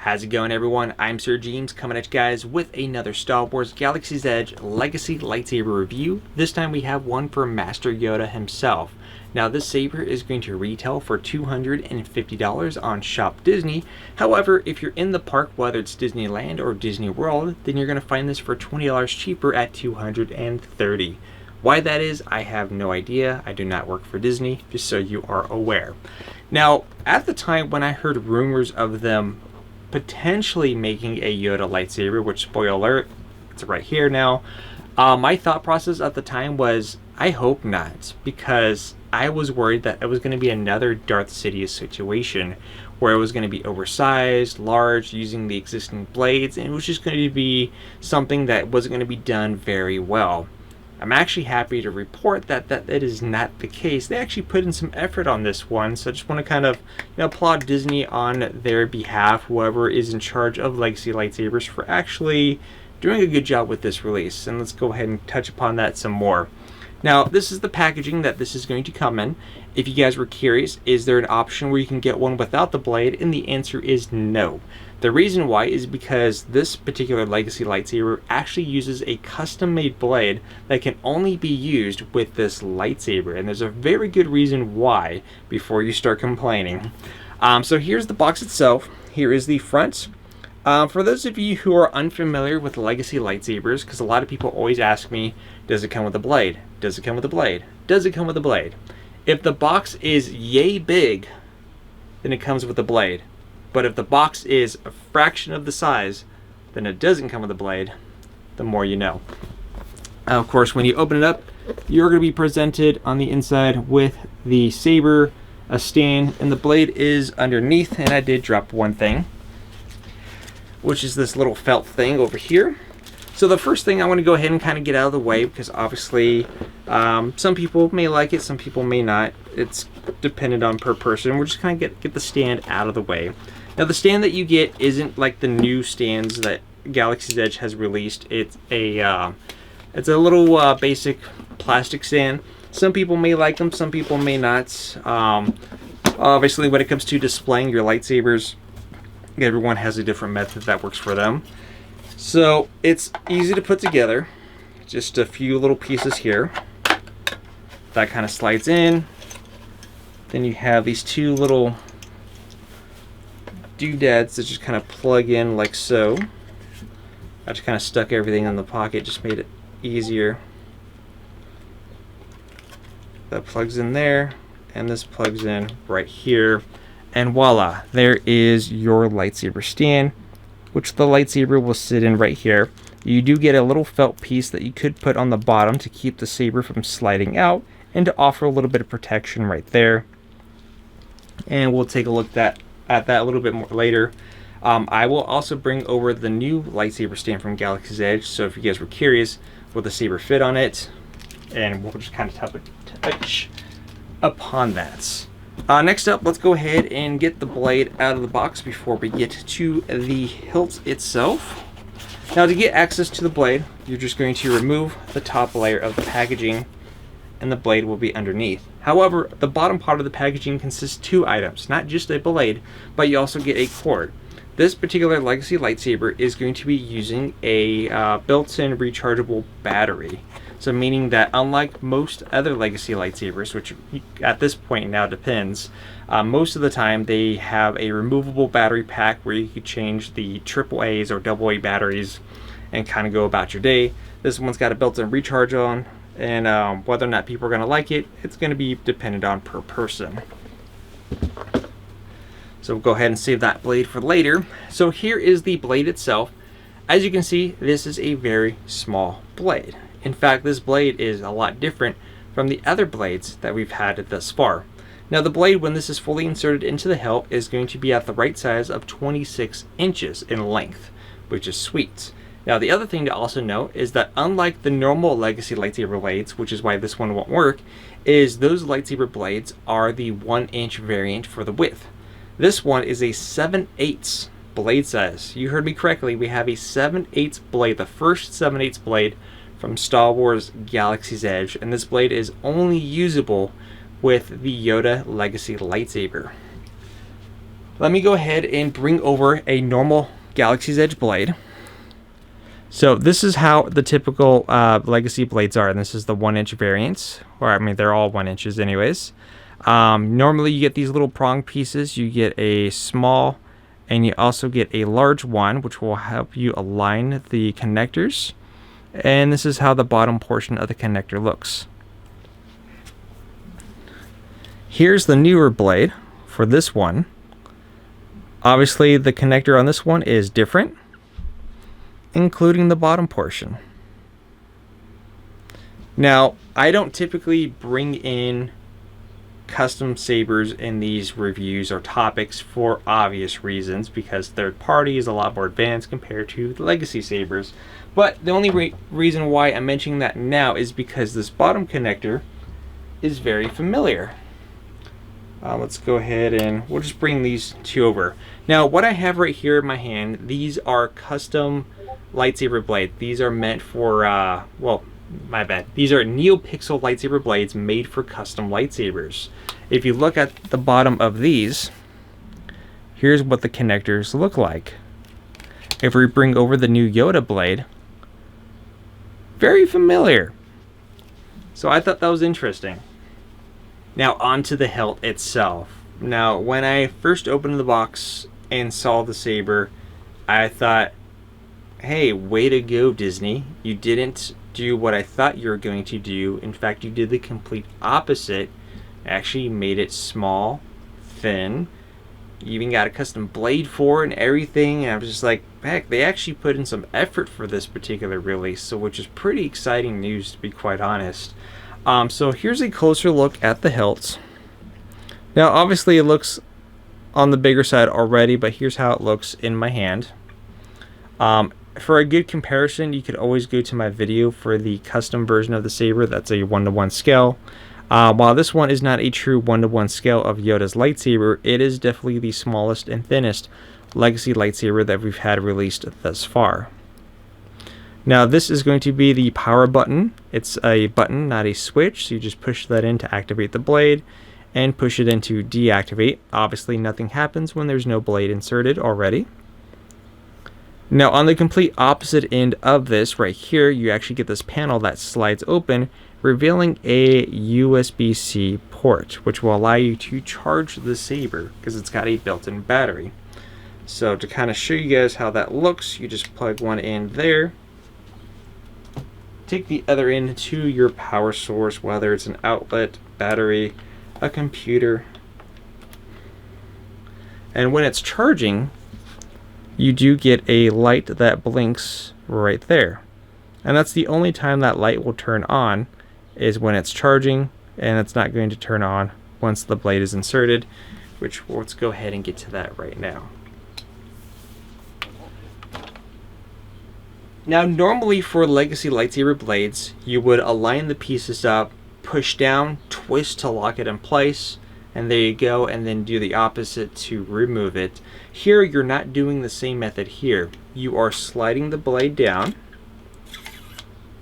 How's it going, everyone? I'm SirJames coming at you guys with another Star Wars Galaxy's Edge Legacy Lightsaber review. This time we have one for Master Yoda himself. Now this saber is going to retail for $250 on Shop Disney. However, if you're in the park, whether it's Disneyland or Disney World, then you're going to find this for $20 cheaper at $230. Why that is, I have no idea. I do not work for Disney, just so you are aware. Now, at the time when I heard rumors of them potentially making a Yoda lightsaber, which, spoiler alert, it's right here now, my thought process at the time was, I hope not, because I was worried that it was going to be another Darth Sidious situation where it was going to be oversized, large, using the existing blades, and it was just going to be something that wasn't going to be done very well. I'm actually happy to report that that is not the case. They actually put in some effort on this one, so I just want to kind of applaud Disney on their behalf, whoever is in charge of Legacy Lightsabers, for actually doing a good job with this release. And let's go ahead and touch upon that some more. Now, this is the packaging that this is going to come in. If you guys were curious, is there an option where you can get one without the blade? And the answer is no. The reason why is because this particular Legacy lightsaber actually uses a custom-made blade that can only be used with this lightsaber. And there's a very good reason why before you start complaining. So here's the box itself. Here is the front. For those of you who are unfamiliar with Legacy lightsabers, because a lot of people always ask me, does it come with a blade? Does it come with a blade? Does it come with a blade? If the box is yay big, then it comes with a blade. But if the box is a fraction of the size, then it doesn't come with a blade. The more you know. Of course, when you open it up, you're going to be presented on the inside with the saber, a stand, and the blade is underneath. And I did drop one thing, which is this little felt thing over here. So the first thing I want to go ahead and kind of get out of the way, because obviously some people may like it, some people may not. It's dependent on per person. We're just kind of get the stand out of the way. Now the stand that you get isn't like the new stands that Galaxy's Edge has released. It's a little basic plastic stand. Some people may like them, some people may not. Obviously, when it comes to displaying your lightsabers, everyone has a different method that works for them. So it's easy to put together. Just a few little pieces here. That kind of slides in. Then you have these two little doodads that just kind of plug in like so. I just kind of stuck everything in the pocket, just made it easier. That plugs in there, and this plugs in right here. And voila, there is your lightsaber stand, which the lightsaber will sit in right here. You do get a little felt piece that you could put on the bottom to keep the saber from sliding out and to offer a little bit of protection right there. And we'll take a look at that a little bit more later. I will also bring over the new lightsaber stand from Galaxy's Edge, so if you guys were curious, will the saber fit on it? And we'll just kind of touch upon that. Next up, let's go ahead and get the blade out of the box before we get to the hilt itself. Now, to get access to the blade, you're just going to remove the top layer of the packaging, and the blade will be underneath. However, the bottom part of the packaging consists of two items, not just a blade, but you also get a cord. This particular Legacy lightsaber is going to be using a built-in rechargeable battery. So meaning that unlike most other Legacy lightsabers, which at this point now depends, most of the time they have a removable battery pack where you can change the AAAs or AA batteries and kind of go about your day. This one's got a built-in recharge on, and whether or not people are going to like it, it's going to be dependent on per person. So we'll go ahead and save that blade for later. So here is the blade itself. As you can see, this is a very small blade. In fact, this blade is a lot different from the other blades that we've had thus far. Now the blade, when this is fully inserted into the hilt, is going to be at the right size of 26 inches in length, which is sweet. Now the other thing to also note is that unlike the normal Legacy lightsaber blades, which is why this one won't work, is those lightsaber blades are the 1-inch variant for the width. This one is a 7/8 blade size. You heard me correctly, we have a 7/8 blade, the first 7/8 blade from Star Wars Galaxy's Edge, and this blade is only usable with the Yoda Legacy lightsaber. Let me go ahead and bring over a normal Galaxy's Edge blade. So this is how the typical Legacy blades are, and this is the 1-inch variants, or I mean they're all 1 inches anyways. Normally you get these little prong pieces. You get a small and you also get a large one, which will help you align the connectors. And this is how the bottom portion of the connector looks. Here's the newer blade for this one. Obviously the connector on this one is different, including the bottom portion. Now, I don't typically bring in custom sabers in these reviews or topics for obvious reasons, because third party is a lot more advanced compared to the Legacy sabers. But the only reason why I'm mentioning that now is because this bottom connector is very familiar. Let's go ahead and we'll just bring these two over. Now, what I have right here in my hand, these are custom lightsaber blades. These are meant for, well, my bad. These are NeoPixel lightsaber blades made for custom lightsabers. If you look at the bottom of these, here's what the connectors look like. If we bring over the new Yoda blade, very familiar. So I thought that was interesting. Now onto the hilt itself. Now when I first opened the box and saw the saber, I thought, hey, way to go, Disney. You didn't do what I thought you were going to do. In fact, you did the complete opposite. Actually made it small, thin. You even got a custom blade for it and everything. And I was just like, heck, they actually put in some effort for this particular release, so which is pretty exciting news, to be quite honest. So here's a closer look at the hilts. Now obviously it looks on the bigger side already, but here's how it looks in my hand. For a good comparison, you could always go to my video for the custom version of the saber. That's a 1:1 scale. While this one is not a true 1:1 scale of Yoda's lightsaber, it is definitely the smallest and thinnest Legacy lightsaber that we've had released thus far. Now this is going to be the power button. It's a button, not a switch, so you just push that in to activate the blade and push it in to deactivate. Obviously nothing happens when there's no blade inserted already. Now on the complete opposite end of this right here, you actually get this panel that slides open, revealing a USB-C port, which will allow you to charge the saber because it's got a built-in battery. So to kind of show you guys how that looks, you just plug one in there, take the other end to your power source, whether it's an outlet, battery, a computer, and when it's charging, you do get a light that blinks right there. And that's the only time that light will turn on, is when it's charging, and it's not going to turn on once the blade is inserted, which let's go ahead and get to that right now. Now normally for Legacy lightsaber blades, you would align the pieces up, push down, twist to lock it in place, and there you go, and then do the opposite to remove it. Here you're not doing the same method here. You are sliding the blade down.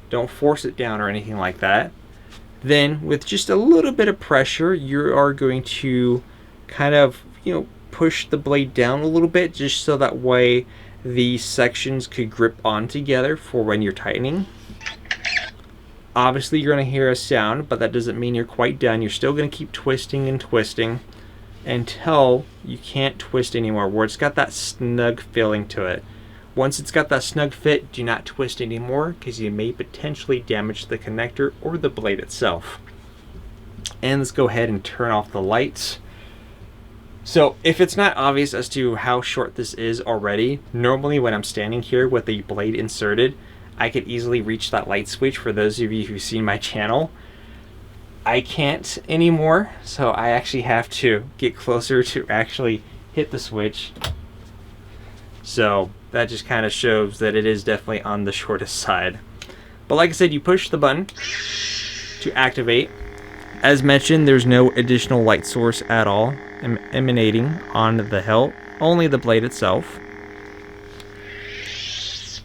Don't force it down or anything like that. Then with just a little bit of pressure, you are going to kind of, push the blade down a little bit, just so that way the sections could grip on together for when you're tightening. Obviously you're going to hear a sound, but that doesn't mean you're quite done. You're still going to keep twisting and twisting until you can't twist anymore, where it's got that snug feeling to it. Once it's got that snug fit, do not twist anymore, because you may potentially damage the connector or the blade itself. And let's go ahead and turn off the lights. So if it's not obvious as to how short this is already, normally when I'm standing here with the blade inserted, I could easily reach that light switch. For those of you who've seen my channel, I can't anymore, so I actually have to get closer to actually hit the switch. So that just kind of shows that it is definitely on the shortest side. But like I said, you push the button to activate. As mentioned, there's no additional light source at all emanating on the hilt, only the blade itself.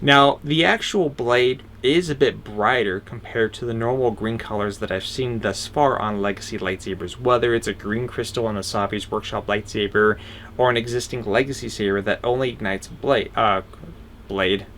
Now, the actual blade is a bit brighter compared to the normal green colors that I've seen thus far on Legacy lightsabers, whether it's a green crystal on a Savi's Workshop lightsaber or an existing Legacy saber that only ignites blade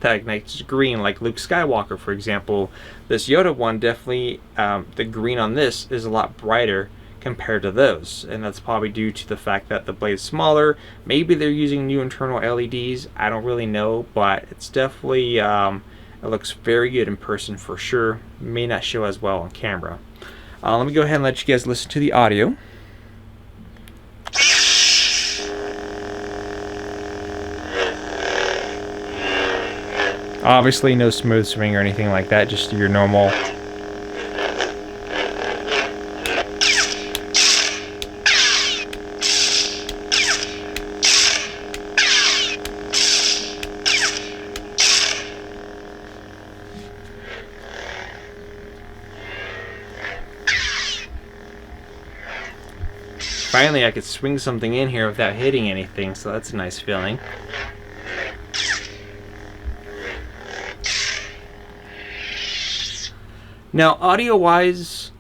that ignites green, like Luke Skywalker, for example. This Yoda one definitely, the green on this is a lot brighter compared to those, and that's probably due to the fact that the blade is smaller. Maybe they're using new internal LEDs, I don't really know, but it's definitely it looks very good in person for sure. May not show as well on camera. Let me go ahead and let you guys listen to the audio. Obviously no smooth swing or anything like that, just your normal. Finally, I could swing something in here without hitting anything, so that's a nice feeling. Now, audio-wise,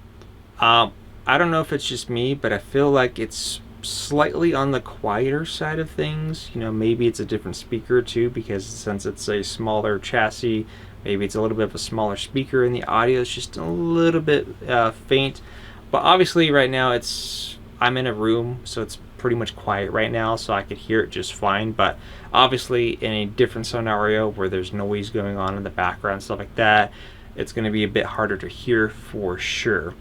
I don't know if it's just me, but I feel like it's slightly on the quieter side of things. You know, maybe it's a different speaker too, because since it's a smaller chassis, maybe it's a little bit of a smaller speaker, and the audio is just a little bit faint. But obviously, right now I'm in a room, so it's pretty much quiet right now, so I could hear it just fine. But obviously, in a different scenario where there's noise going on in the background, stuff like that, it's going to be a bit harder to hear for sure.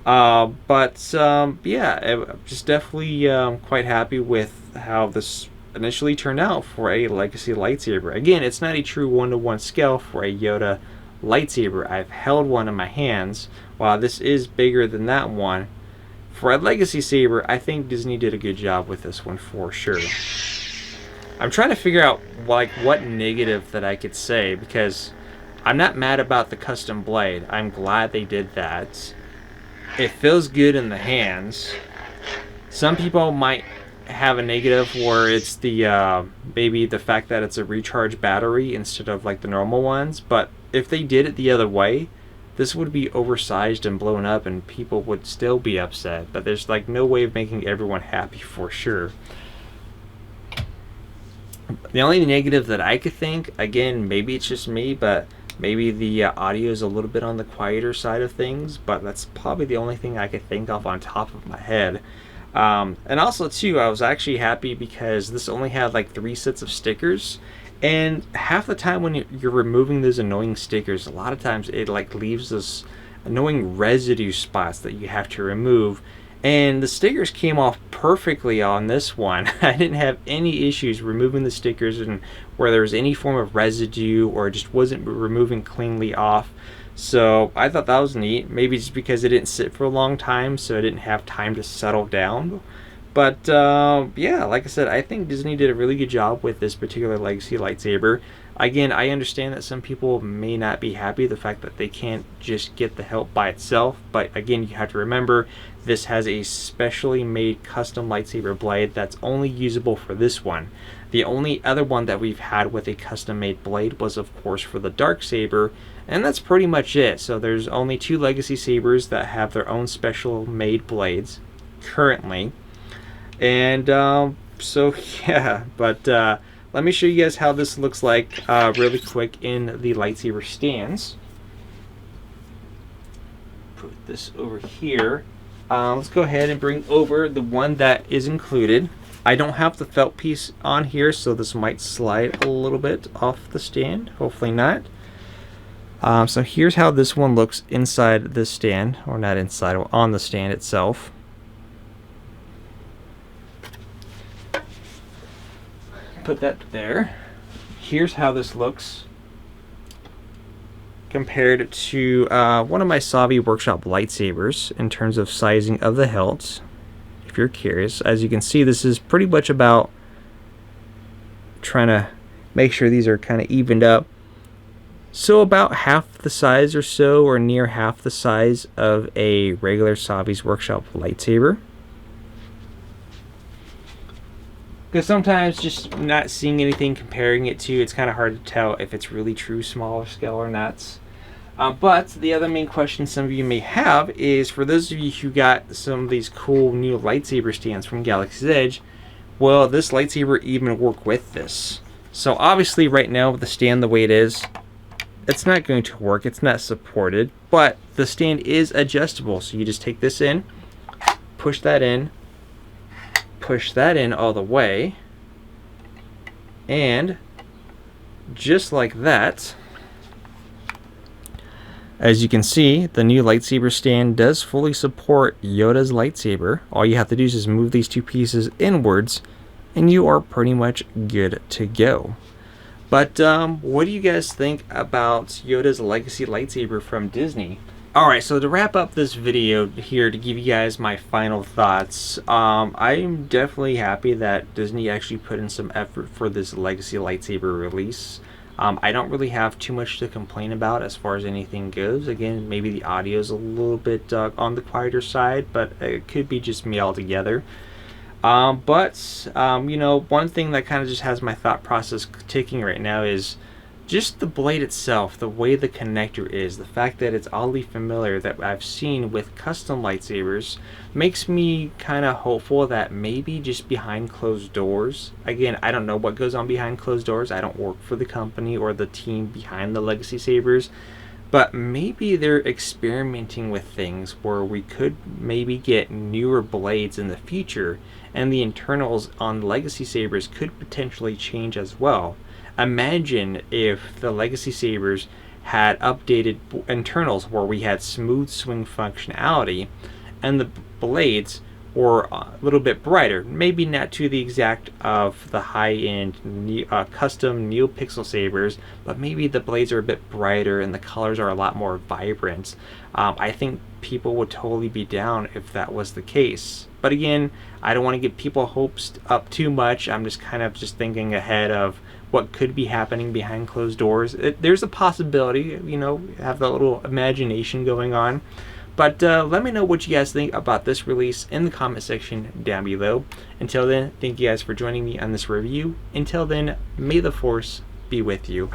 Yeah, I'm just definitely quite happy with how this initially turned out for a Legacy lightsaber. Again, it's not a true 1-to-1 scale for a Yoda lightsaber. I've held one in my hands. While this is bigger than that one, for a Legacy saber, I think Disney did a good job with this one for sure. I'm trying to figure out like what negative that I could say, because I'm not mad about the custom blade. I'm glad they did that. It feels good in the hands. Some people might have a negative where it's the maybe the fact that it's a recharge battery instead of like the normal ones, but if they did it the other way, this would be oversized and blown up and people would still be upset. But there's like no way of making everyone happy for sure. The only negative that I could think, again, maybe it's just me, but maybe the audio is a little bit on the quieter side of things, but that's probably the only thing I could think of on top of my head. And also too, I was actually happy because this only had like 3 sets of stickers, and half the time when you're removing those annoying stickers, a lot of times it like leaves this annoying residue spots that you have to remove. And the stickers came off perfectly on this one. I didn't have any issues removing the stickers and where there was any form of residue or just wasn't removing cleanly off. So I thought that was neat. Maybe just because it didn't sit for a long time, so it didn't have time to settle down. But yeah, like I said, I think Disney did a really good job with this particular Legacy lightsaber. Again, I understand that some people may not be happy the fact that they can't just get the hilt by itself, but again, you have to remember this has a specially made custom lightsaber blade that's only usable for this one. The only other one that we've had with a custom made blade was of course for the Darksaber, and that's pretty much it. So there's only 2 Legacy sabers that have their own special made blades currently. And so yeah, but let me show you guys how this looks like really quick in the lightsaber stands. Put this over here. Let's go ahead and bring over the one that is included. I don't have the felt piece on here, so this might slide a little bit off the stand. Hopefully not. So here's how this one looks inside the stand, or not inside, on the stand itself. Put that there. Here's how this looks compared to one of my Savi Workshop lightsabers in terms of sizing of the hilt. If you're curious, as you can see, this is pretty much about trying to make sure these are kind of evened up. So about half the size or so, or near half the size of a regular Savi's Workshop lightsaber. Because sometimes just not seeing anything comparing it to, it's kind of hard to tell if it's really true smaller scale or not. But the other main question some of you may have is, for those of you who got some of these cool new lightsaber stands from Galaxy's Edge, will this lightsaber even work with this? So obviously right now with the stand the way it is, it's not going to work. It's not supported, but the stand is adjustable. So you just take this in, push that in all the way, and just like that, as you can see, the new lightsaber stand does fully support Yoda's lightsaber. All you have to do is just move these two pieces inwards and you are pretty much good to go. But what do you guys think about Yoda's legacy lightsaber from Disney? Alright, so to wrap up this video here, to give you guys my final thoughts, I'm definitely happy that Disney actually put in some effort for this legacy lightsaber release. I don't really have too much to complain about as far as anything goes. Again, maybe the audio is a little bit on the quieter side, but it could be just me altogether. You know, one thing that kind of just has my thought process ticking right now is just the blade itself, the way the connector is, the fact that it's oddly familiar that I've seen with custom lightsabers makes me kind of hopeful that maybe just behind closed doors, again, I don't know what goes on behind closed doors, I don't work for the company or the team behind the legacy sabers, but maybe they're experimenting with things where we could maybe get newer blades in the future and the internals on legacy sabers could potentially change as well. Imagine if the legacy sabers had updated internals where we had smooth swing functionality and the blades were a little bit brighter, maybe not to the exact of the high-end custom NeoPixel sabers, but maybe the blades are a bit brighter and the colors are a lot more vibrant. I think people would totally be down if that was the case. But again, I don't want to get people hopes up too much. I'm just kind of just thinking ahead of what could be happening behind closed doors. There's a possibility, you know, have that little imagination going on. But let me know what you guys think about this release in the comment section down below. Until then, thank you guys for joining me on this review. Until then, may the Force be with you.